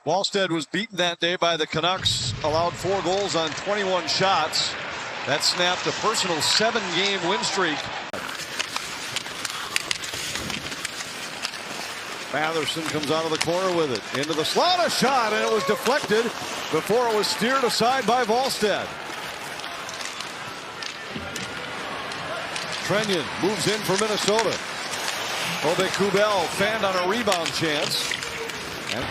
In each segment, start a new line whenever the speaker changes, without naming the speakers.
Wallstead was beaten that day by the Canucks, allowed 4 goals on 21 shots. That snapped a personal 7-game win streak. Matherson comes out of the corner with it. Into the slot, a shot, and it was deflected before it was steered aside by Wallstead. Trenyon moves in for Minnesota. Obe Kubel fanned on a rebound chance. And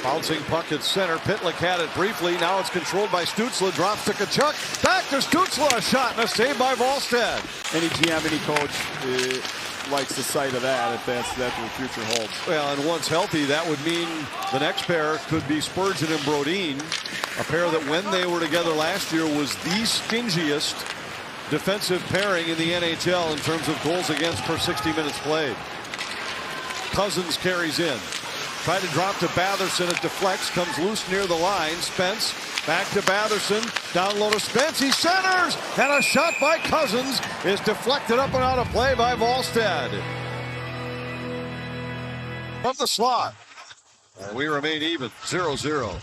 bouncing puck at center. Pitlick had it briefly. Now it's controlled by Stützle. Drops to Tkachuk. Back to Stützle. A shot and a save by Wallstead.
Any GM, any coach likes the sight of that if that's what the future holds.
Well, and once healthy, that would mean the next pair could be Spurgeon and Brodin. A pair that when they were together last year was the stingiest defensive pairing in the NHL in terms of goals against per 60 minutes played. Cousins carries in. Tried to drop to Batherson. It deflects. Comes loose near the line. Spence back to Batherson. Down low to Spence. He centers. And a shot by Cousins is deflected up and out of play by Wallstead. From the slot. And we remain even. 0-0.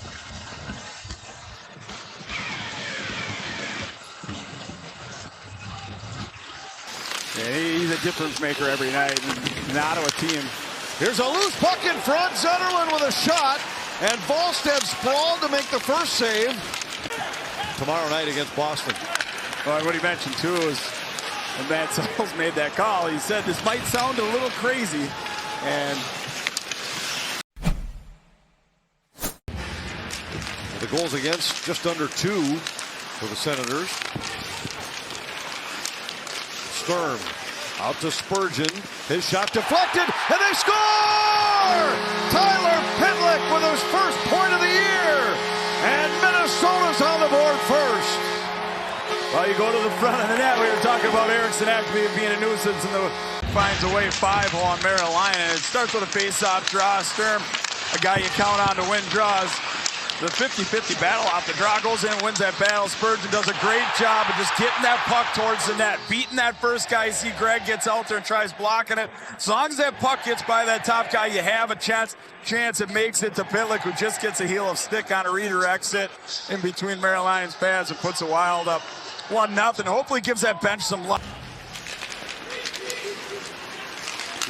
Yeah, he's a difference maker every night. An Ottawa team.
Here's a loose puck in front. Zetterlund with a shot. And Wallstead sprawled to make the first save. Tomorrow night against Boston.
Well, what he mentioned, too, is when Matt Sells made that call, he said this might sound a little crazy. And
the goals against just under 2 for the Senators. Sturm out to Spurgeon. His shot deflected, and they score! Tyler Pitlick with his first point of the year, and Minnesota's on the board first.
Well, you go to the front of the net. We were talking about Eriksson actually being a nuisance, and finds a way 5-hole on Carolina. It starts with a face-off draw. Sturm, a guy you count on to win draws. The 50-50 battle off the draw, goes in and wins that battle. Spurgeon does a great job of just getting that puck towards the net, beating that first guy. You see Greg gets out there and tries blocking it. As long as that puck gets by that top guy, you have a chance. It makes it to Pitlick, who just gets a heel of stick on a redirect it in between Carolina's pads and puts a Wild up 1-0. Hopefully gives that bench some luck.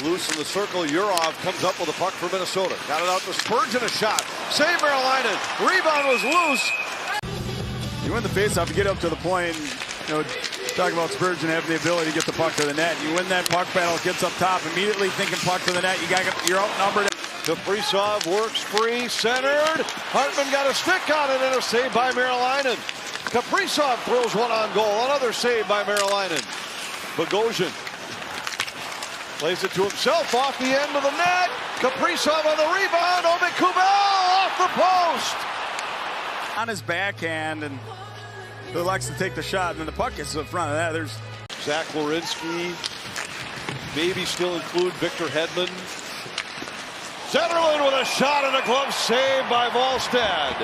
Loose in the circle, Urov comes up with a puck for Minnesota. Got it out to Spurgeon, a shot. Save Carolina. Rebound was loose.
You win the faceoff, you get up to the point. You know, talk about Spurgeon having the ability to get the puck to the net. You win that puck battle, gets up top, immediately thinking puck to the net. You're outnumbered.
Kaprizov works free, centered. Hartman got a stick on it and a save by Carolina. Kaprizov throws one on goal. Another save by Carolina. Bogosian plays it to himself off the end of the net. Kaprizov on the rebound. Obe Kubel off the post.
On his backhand, and he likes to take the shot, and then the puck gets to the front of that. There's
Zach Werenski. Maybe still include Victor Hedman. Zetterlund with a shot and a glove save by Wallstead.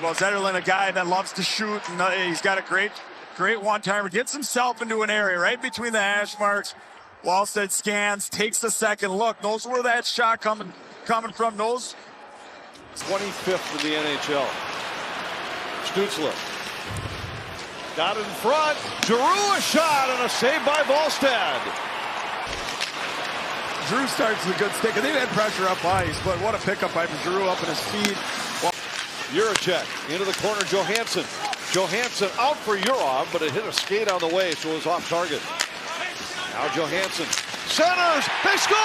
Well, Zetterlund, a guy that loves to shoot, and he's got a great one-timer. Gets himself into an area right between the hash marks. Wallstead scans, takes the second look, knows where that shot coming from, knows.
25th in the NHL. Stützle got in front. Giroux a shot and a save by Wallstead.
Giroux starts with a good stick, and they've had pressure up ice, but what a pickup by Giroux up in his feet.
Juracek into the corner, Johansson. Johansson out for Urov, but it hit a skate on the way, so it was off target. Now Johansson centers, they score!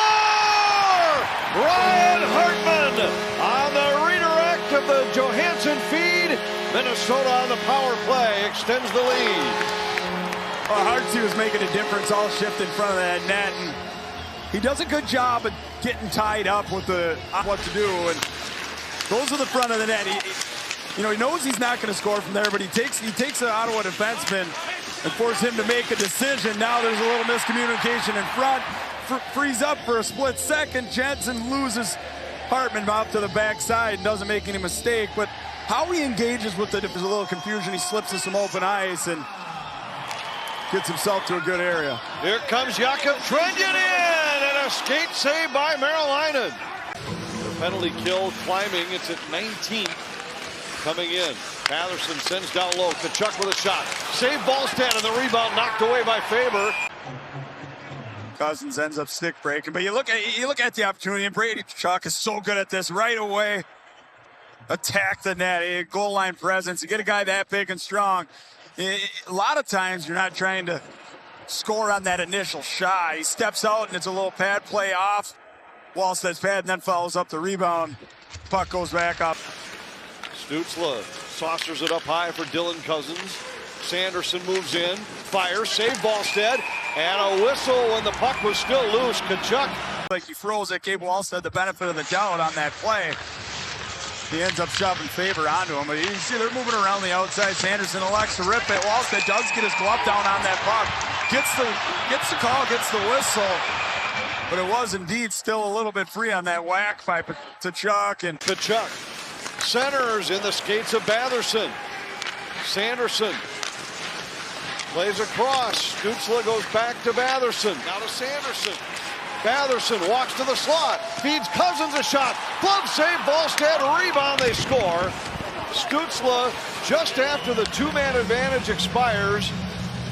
Ryan Hartman on the redirect of the Johansson feed. Minnesota on the power play extends the lead.
Well, Hartsey was making a difference, all shift in front of that net, and he does a good job of getting tied up with what to do, and goes to the front of the net. He knows he's not going to score from there, but he takes the Ottawa defenseman and force him to make a decision. Now there's a little miscommunication in front. Frees up for a split second. Jensen loses Hartman out to the backside and doesn't make any mistake. But how he engages with it, if there's a little confusion, he slips to some open ice and gets himself to a good area.
Here comes Jakob Trenyon in, and a skate save by Carolina. penalty kill climbing. It's at 19. Coming in. Patterson sends down low. Kachuk with a shot. Save Ballstead, and the rebound knocked away by Faber.
Cousins ends up stick breaking, but you look at the opportunity, and Brady Kachuk is so good at this right away. Attack the net, a goal line presence. You get a guy that big and strong. A lot of times you're not trying to score on that initial shot. He steps out and it's a little pad play off. Wallstead's pad and then follows up the rebound. Puck goes back up.
Stützle saucers it up high for Dylan Cousins. Sanderson moves in, fires, save Ballstead, and a whistle when the puck was still loose. Kachuk.
Like he froze it, gave Wallstead the benefit of the doubt on that play. He ends up shoving Faber onto him, but you see they're moving around the outside. Sanderson elects to rip it. Wallstead does get his glove down on that puck. Gets the call, gets the whistle. But it was indeed still a little bit free on that whack by Kachuk. And
Kachuk centers in the skates of Batherson. Sanderson plays across. Stützle goes back to Batherson. Now to Sanderson. Batherson walks to the slot, feeds Cousins a shot, glove save, Ballstead, rebound, they score. Stützle, just after the two-man advantage expires,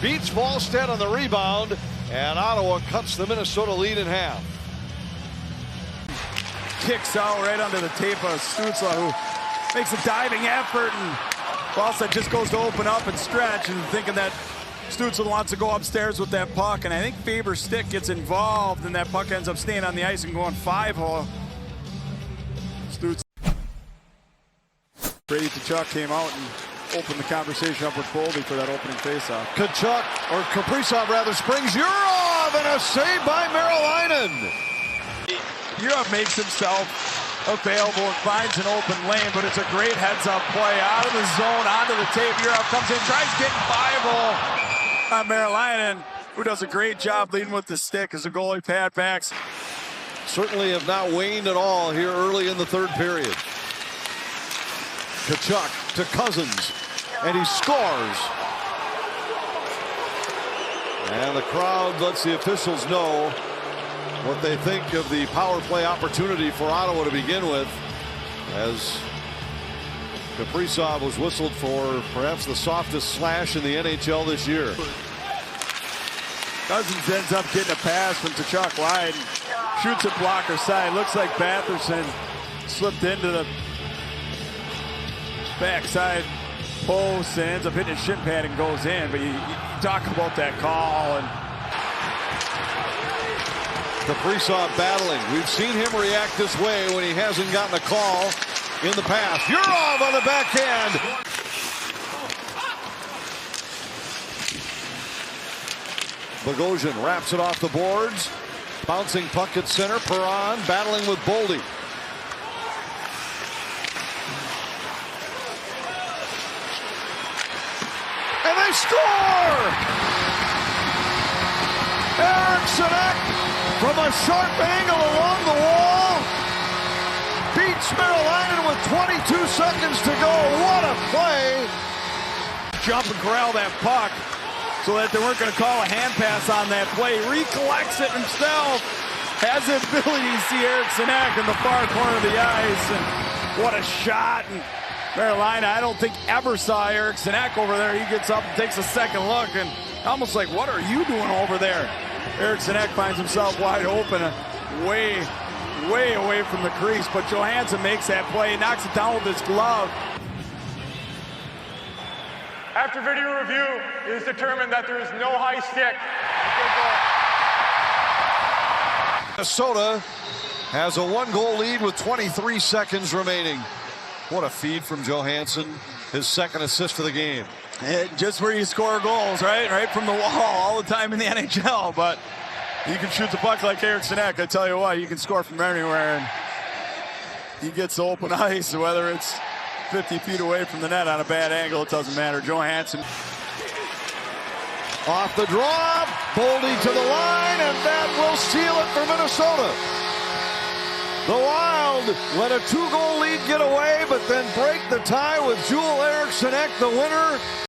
beats Ballstead on the rebound, and Ottawa cuts the Minnesota lead in half.
Kicks out right under the tape of Stützle, who makes a diving effort, and Ballstead just goes to open up and stretch, and thinking that Stützle wants to go upstairs with that puck, and I think Faber's stick gets involved, and that puck ends up staying on the ice and going 5-hole. Stützle. Brady Kachuk came out and opened the conversation up with Boldy for that opening faceoff.
Kachuk, or Kaprizov rather, springs Yurov, and a save by Marilainen.
Yurov makes himself available and finds an open lane, but it's a great heads-up play out of the zone, onto the tape. Yurov comes in, tries getting 5-hole on Marilainen, who does a great job leading with the stick as the goalie pad backs.
Certainly have not waned at all here early in the third period. Kachuk to Cousins, and he scores. And the crowd lets the officials know what they think of the power play opportunity for Ottawa to begin with, as Kaprizov was whistled for perhaps the softest slash in the NHL this year.
Cousins ends up getting a pass from Kachuk wide, shoots a blocker side. Looks like Batherson slipped into the backside post and ends up hitting his shin pad and goes in. But you talk about that call, and
Kaprizov battling. We've seen him react this way when he hasn't gotten a call in the past. Yurov on the backhand. Bogosian wraps it off the boards. Bouncing puck at center. Perron battling with Boldy. And they score! Eriksson from a sharp angle along the wall beats Marilainen with 22 seconds to go. What a play!
Jump and corral that puck so that they weren't going to call a hand pass on that play. Recollects it himself. Has the ability to see Eriksson in the far corner of the ice. And what a shot. And Marilainen, I don't think ever saw Eriksson over there. He gets up and takes a second look, and almost like, what are you doing over there? Eriksson finds himself wide open, way away from the crease, but Johansson makes that play, knocks it down with his glove.
After video review, it is determined that there is no high stick.
Minnesota has a 1-goal lead with 23 seconds remaining. What a feed from Johansson, his second assist of the game.
Just where you score goals, right from the wall all the time in the NHL, but you can shoot the puck like Eriksson. I tell you what, you can score from anywhere, and he gets the open ice, whether it's 50 feet away from the net on a bad angle, it doesn't matter. Johansson
off the draw, Boldy to the line, and that will seal it for Minnesota. The Wild let a 2-goal lead get away, but then break the tie with Joel Eriksson, the winner.